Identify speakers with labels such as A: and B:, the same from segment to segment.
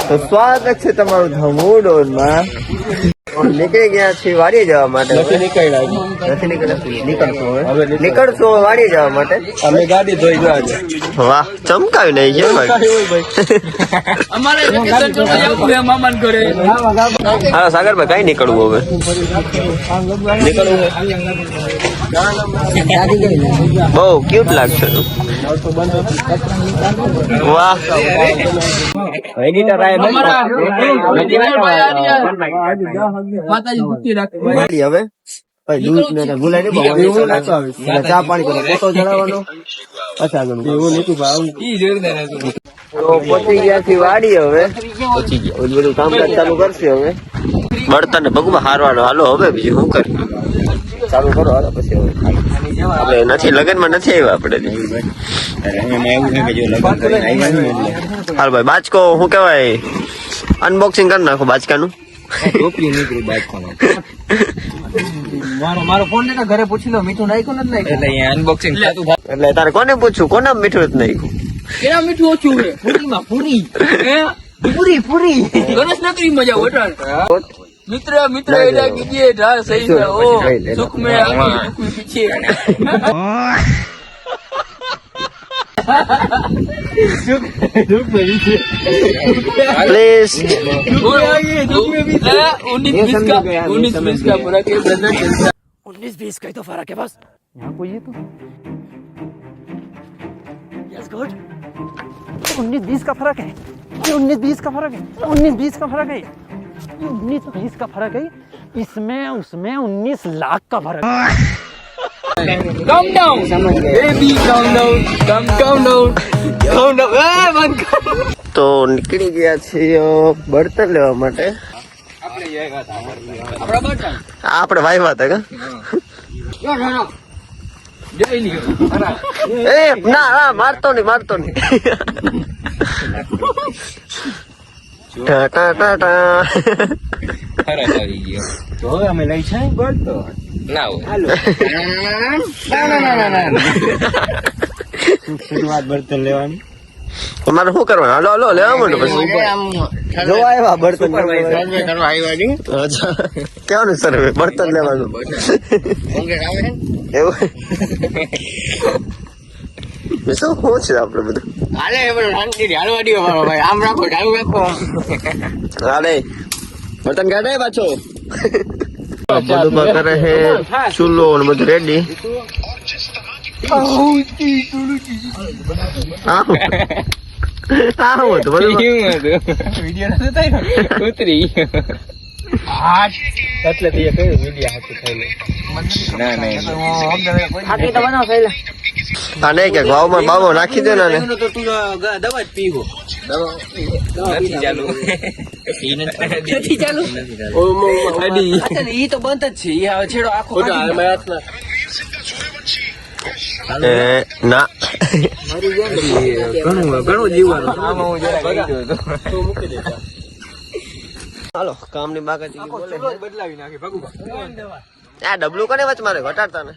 A: તો સ્વાગત છે તમારું ધમુડોનમાં. નીકળી ગયા છીએ વાડી જવા માટે. નથી નીકળશો વાડી જવા માટે.
B: અમે ગાડી ધોઈ ગયા છે.
A: વાહ, ચમકાવી નહીં છે હા સાગરભાઈ, કઈ નીકળવું હવે? બહુ ક્યુટ લાગશે. વાહ, એડિટર હવે દૂધ ને ગુલાઈ ચા પાણી કરો, ફોટો ચડાવવાનો. અચ્છા, પહોંચી ગયા થી વાડી. હવે બધું કામકાજ ચાલુ કરશે. હવે બળતણ ને પગમાં હારવાનો. હાલો હવે બીજું શું કરી ચાલુ કરો. હાલો પછી હવે આપણે નથી લગનમાં નથી આવ્યા આપણે. હાલ ભાઈ, બાચકો શું કેવાય, અનબોક્સિંગ કરી નાખો બાચકાનું.
B: મારો ફોન ને ઘરે પૂછી લો, મીઠું નાખ્યું નથી એટલે અનબોક્સિંગ.
A: એટલે તારે કોને પૂછવું, કોને મીઠું જ નાખ્યું?
B: કેના મીઠું ઓછું છે? પૂરીમાં પૂરી પૂરી ગણેશ નકરી મજા વટાણ મિત્ર એડા કીજીએ ઢા સહી ઓ સુખ મે આગે દુખ મે પીછે.
A: प्लीज
B: 19-20 का फर्क है ब्रदर.
C: 19-20 का ही तो फर्क है बस. यहाँ कोई है तो यस गुड. 19-20 का फर्क है. 19-20 का फर्क है. 19-20 का फर्क है. 19-20 का फर्क है. इसमें उसमें 19 लाख का फर्क है.
B: Calm down, baby, calm down.
A: તો નીકળી ગયા છીએ બળતણ લેવા માટે. આપણે વાયવા હતા કા? એ ના, મારતો નહીં. ટા ટા ટા.
B: તો હવે અમે લઈ છે બળતો ના શરૂઆત બળતણ લેવાની.
A: તમારે શું કરવાનું? હાલો લેવા માંડો. પછી જોવા આવ્યા બળતણ કેવાનું સર્વે? બળતણ લેવાનું એવું શું છે આપડે બધું?
B: આમ રાખો, ચાલુ રાખો.
A: હાલે બળતણ કાઢે પાછો. બધું કરે છે, ચૂલો ને બધું રેડી. અને કે ભાવમાં બાવો નાખી દે ને.
B: દવા જ પીવો. નથી ચાલુ. ઈ તો બંધ જ છે. ઈ છેડો આખો
A: ના
B: ઘણું જીવવાનું.
A: હાલો, કામ ની બાકાત
B: બદલાવી નાખી ભગુભા.
A: આ ડબલું કરે વચ મારે ઘટાડતા ને.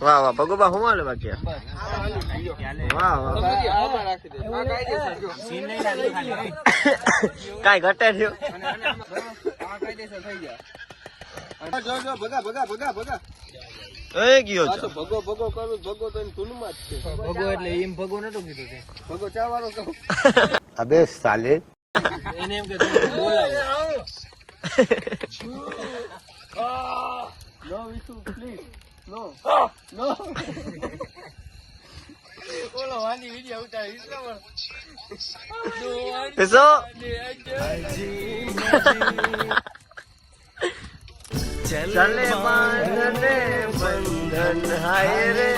A: વાહ વાહ ભગુભા, હું હાલે બાકી? વાહ વાહ, કઈ ઘટે થયું? એ ગયો છે
B: ભગો કરું. ભગો તો ધૂનમાં જ છે. ભગો એટલે એમ ભગો નતો કીધું છે. ભગો ચા વાળો કહું.
A: અબે સાલે
B: એને એમ કે બોલાવો. નો વિશુ પ્લીઝ. નો. ઓલો વાની વિડિયો ઉતારી
A: eso ચલે બાંધને બંધન હાય રે.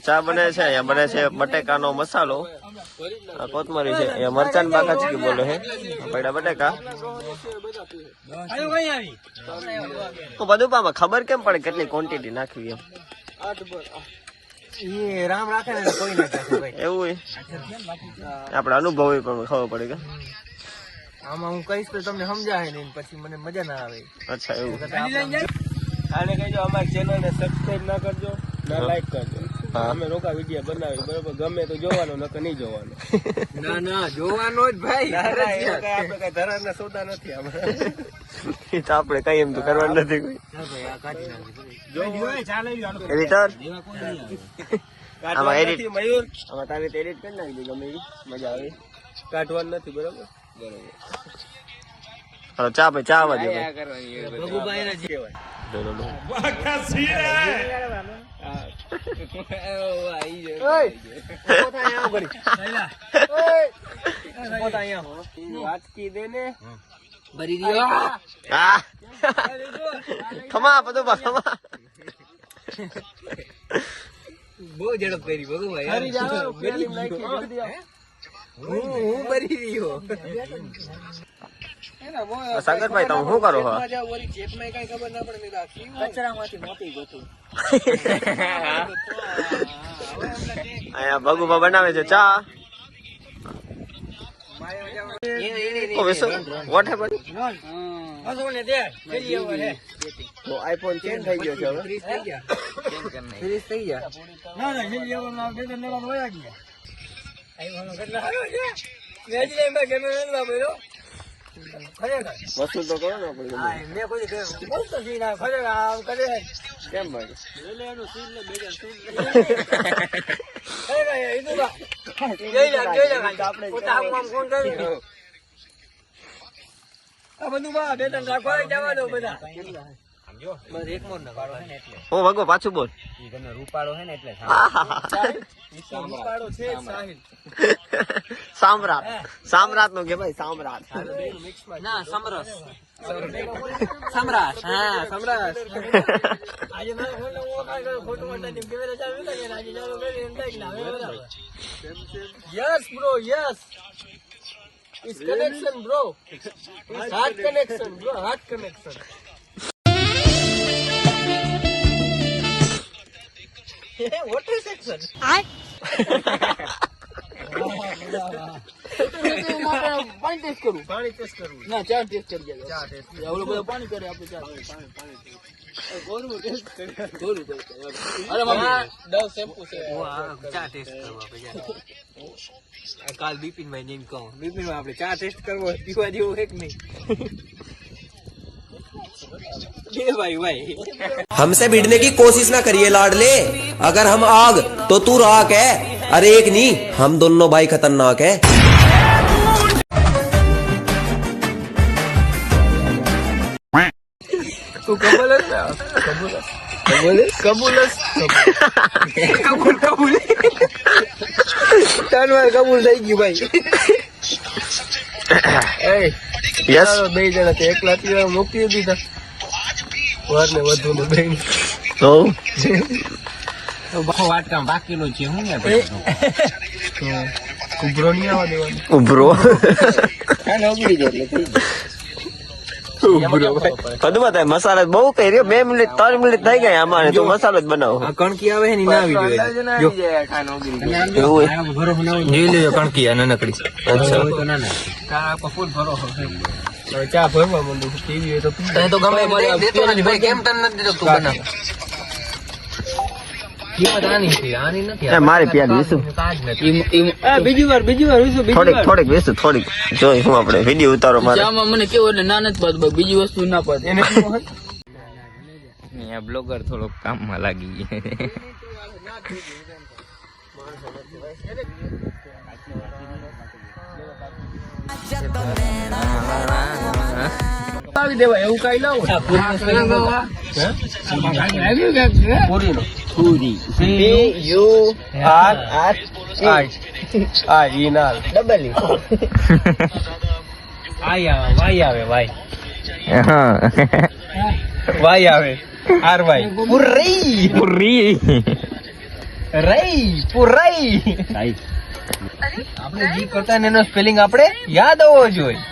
A: ચા બને છે. અહીંયા બને છે બટેકાનો મસાલો, કોથમરી છે, અહીંયા મરચાં બાકા ચીકી બોલે છે, પૈડા બટેકા. તો બધું પામાં ખબર કેમ પડે કેટલી ક્વોન્ટિટી નાખવી એમ?
B: રામ રાખે ને કોઈ ના
A: એવું આપડે અનુભવ પણ ખબર પડે કે
B: આમાં હું કહીશ તો તમને સમજાય નહીં, પછી મને મજા ના આવે.
A: અચ્છા એવું.
B: આને કહેજો અમારી ચેનલ ને સબસ્ક્રાઇબ ના કરજો.
D: લાઈક કરજો. અમે રોકા વિડીયો બનાવી બરોબર, ગમે તો જોવાનો નકર નહીં જોવાનો.
B: ના જોવાનો જ ભાઈ.
D: આપણે કઈ ધરાના સોદા નથી આપણે.
A: એ તો આપણે કઈ એમ તો કરવાનું નથી કોઈ. એડિટર આમાં એડિટ
D: મયુર
A: આમાં તારે એડિટ કરી નાખી ગમે એ મજા આવે.
D: કાઢવાનું નથી બરોબર.
A: હવે ચા ભાઈ ચા આવવા દે
B: ભગુભાઈ
D: કહેવાય. વાટકી દે ને
B: ભરી દીધો.
A: હા ખમા બધું ખમા.
B: બહુ ઝડપ કરી ભગુભાઈ.
D: હરી જાવ પેલી નાખી જલ્દી આવ.
B: હું ભરી રહ્યો.
A: સાગરભાઈ તમે શું કરો છો? અહીંયા ભગુભા બનાવે છે ચા. What happen? આઈફોન ચેન્જ થઈ ગયો છે હવે.
B: ફ્રીઝ થઈ ગયા.
A: વસૂલ તો કરો ને આપણે. કેમ ભાઈ? ઓ ભગો પાછું બોલ.
B: રૂપાળો હે ને એટલે
A: સામ્રાટ સામ્રાટ નો કે ભાઈ સામ્રાટ.
B: ના સમરસ સમ્રાટ. હા સમ્રાટ.
D: Yes, bro. Yes. It's connection, bro. It's heart connection, bro. Heart connection. Water section. પાણી ટેસ્ટ કરું. પાણી ટેસ્ટ કરું. ના ચા ટેસ્ટ કરી જાય. ચા ટેસ્ટ. ઓલો બધો પાણી કરે આપણે ચા. ગોરું ટેસ્ટ કરે. ગોરું ટેસ્ટ કરે. અરે મમ્મી ડવ શેમ્પુ છે.
B: ચા ટેસ્ટ કરવા પછી કાલ બિપિન ભાઈ ને કહું બિપિન ભાઈ આપણે ચા ટેસ્ટ કરવો પીવા જેવું છે કે નહીં. भाई भाई
E: हमसे भिड़ने की कोशिश ना करिए लाडले, अगर हम आग तो तू राख है, अरे एक नहीं हम दोनों भाई खतरनाक है।
B: तू कबूल कबूल થઈ ગયું ભાઈ.
A: યસ
D: બે જણા તે એકલા થી મૂકી દીધા. વર ને વધુ ને બે
A: તો
B: વાટકામ બાકીનું છે હું ને
D: કુબરો નહીં આવવા દેવાનો.
A: ઉભરો
B: કાલે ઓગળી જાય એટલે થઈ
A: બધું બતાય. મસાલા બહુ કરી રહ્યો. 2 મિનિટ 3 મિનિટ થઈ ગયા અમારે તો મસાલો જ બનાવો.
B: જાય. કણકી આવે ને ના આવી જોઈએ.
A: એવું
B: જોઈ લેજો કણકી આ નાનકડી.
A: અચ્છા
B: તો ના ના
D: કા ફૂલ ભરો. હવે ચા ભરવા માંડું છું. પીવી હોય તો પી.
B: તો ગમે દેતો નથી ભાઈ. કેમ તને નથી દેતો તું બનાવ. કિંમત આની છે આની નથી.
A: એ મારી પ્યાર વિસુ
D: બીજી વાર વિશું
A: થોડીક વિસુ થોડીક જોઈ હું આપણે વિડીયો ઉતારો મારે.
B: ચામાં મને કેવું એટલે ના નથી પાડતું ભાઈ. બીજી વસ્તુ ના પાડે.
D: એને
B: આ બ્લોગર થોડોક કામમાં લાગી ગયા.
D: આવી દેવાય એવું કઈ લાવો.
B: પૂરી વાય આવે આર વાય પૂરી આપણે જી કરતા ને એનો સ્પેલિંગ આપણે યાદ આવવો જોઈએ.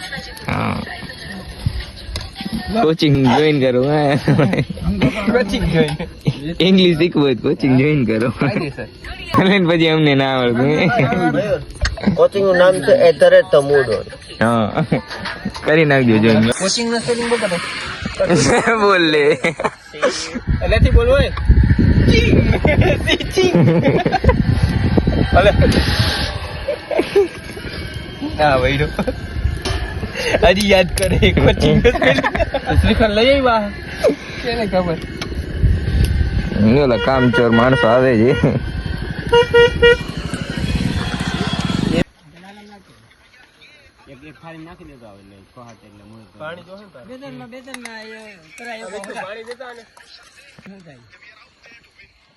F: કોચિંગ જોઈન કરો.
B: કોચિંગ જોઈને
F: ઇંગ્લિશ શીખવું હોય કોચિંગ જોઈન કરો. પછી અમને ના આવડતું.
A: કોચિંગ નું નામ છે @thamudon.
F: હા કરી નાખજો જોઈન.
B: કોચિંગ નો સ્પેલિંગ બતાવો.
F: બોલ લે
D: એટલેથી બોલવો
F: હા ભાઈ હજી યાદ કરે કોચિંગ
B: શ્રીખંડ લઈ આવ્યા કેને ખબર
F: ઓલા કામચોર માણસો આવે છે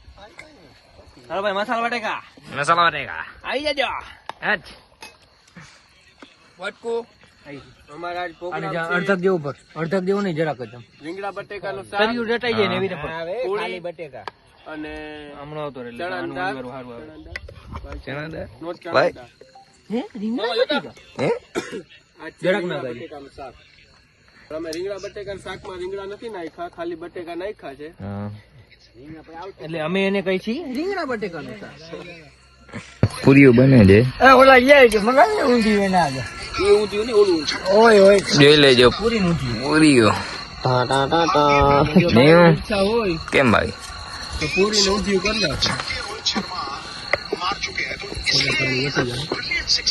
C: हेलो भाई मसाला बटेगा
F: મસાલા બટેકા
B: આવી જજો
F: હટ
B: વાટકો
D: અમારા આજ
C: અને
D: પ્રોગ્રામ
C: જ્યાં અડધક જેવું પર અડધક જેવું નહીં જરાક જ
D: રીંગણા બટેકાનું શાક
C: તરિયું ડટાઈ જાય ને એવી રીતે
D: ખાલી બટેકા અને
C: હમણાં આવતો રે
D: ચણાની દાળ
F: ચણા દાળ
D: નોટ
A: ભાઈ.
D: ચણાની દાળ
F: હે
D: આ છે
C: જરાક ના
D: રીંગણા બટેકાનું શાક અમે રીંગણા બટેકાના શાકમાં રીંગણા નથી નાખ્યા ખાલી બટેકા નાખ્યા છે
F: હા
C: એટલે અમે એને કહી છીએ રીંગણા બટેકાનું શાક
F: પૂરીઓ બને છે
C: ઓલા યાર કે મગાવી ઊંધી એના આગળ
D: એ ઊંધિયું ને ઓલું ઊંધિયું.
C: ઓય ઓય
F: જોઈ લેજો
C: પૂરી ઊંધી
F: પૂરીઓ નહીં
D: ઈચ્છા હોય
F: કેમ ભાઈ
D: તો પૂરીને ઊંધિયું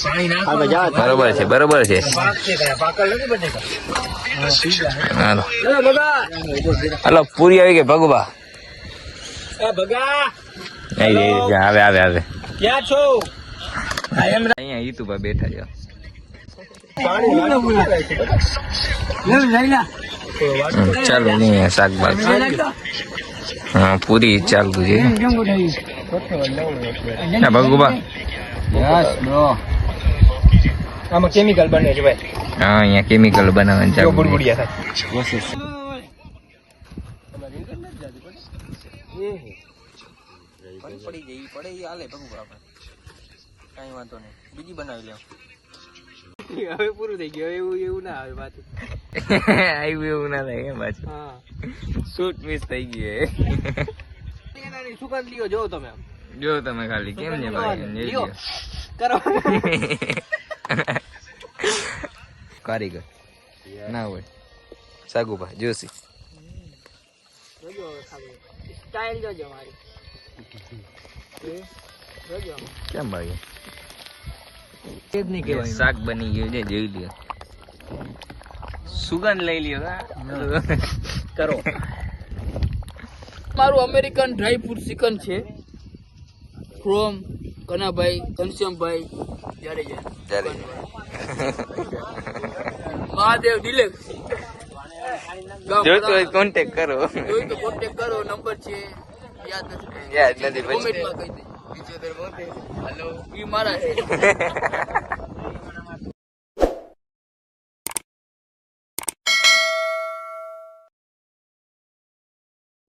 D: કરી નાખો
F: બરોબર છે બરોબર છે હાલો હાલો પૂરી આવી ગઈ ભગવા આવે આવે આવે
C: ક્યાં છો
F: અહીંયા યુટ્યુબ બેઠા છે ચાલો નહીં શાકભાજી હા પૂરી ચાલતું છે ના ભગુબા
C: આમાં કેમિકલ બને છે ભાઈ
F: હા અહીંયા કેમિકલ બનાવવાનું ચાલુ છે.
C: બુડબુડિયા
B: પડી જઈ પડે ઈ હાલે ભગવા આપણે કઈ વાંધો નહીં બીજી બનાવી લેવું
D: હવે પૂરું થઈ ગયું એવું એવું ના આવે પાછું
F: આવ્યું એવું ના થાય એમ પાછું
D: હા
F: શૂટ મિસ થઈ ગયું
D: એનાની સુગંધ લ્યો જો તમે આમ.
F: જો તમે ખાલી કેમ છે ભાઈ લઈ લ્યો.
D: કરો
F: કારીગર ના હોય સાગુભા જોશી
D: સ્ટાઇલ જોજો મારી જોજો
F: કેમ ભાઈ
C: જ નહીં કહેવાય
F: શાક બની ગયું છે જોઈ લ્યો સુગંધ લઈ લ્યો હા
C: કરો
B: મારું અમેરિકન ડ્રાય ફ્રૂટ ચિકન છે ફ્રોમ કનાભાઈ ઘનશ્યામભાઈ જાડેજા
F: ચાલે
B: મહાદેવ ડિલેક્સ
F: જોતો હોય કોન્ટેક્ટ કરો
B: જોઈ તો કોન્ટેક્ટ કરો નંબર છે યાદ નથી
F: યાદ નથી પછી
B: કોમેન્ટમાં કહી દે હેલો ઈ મારા છે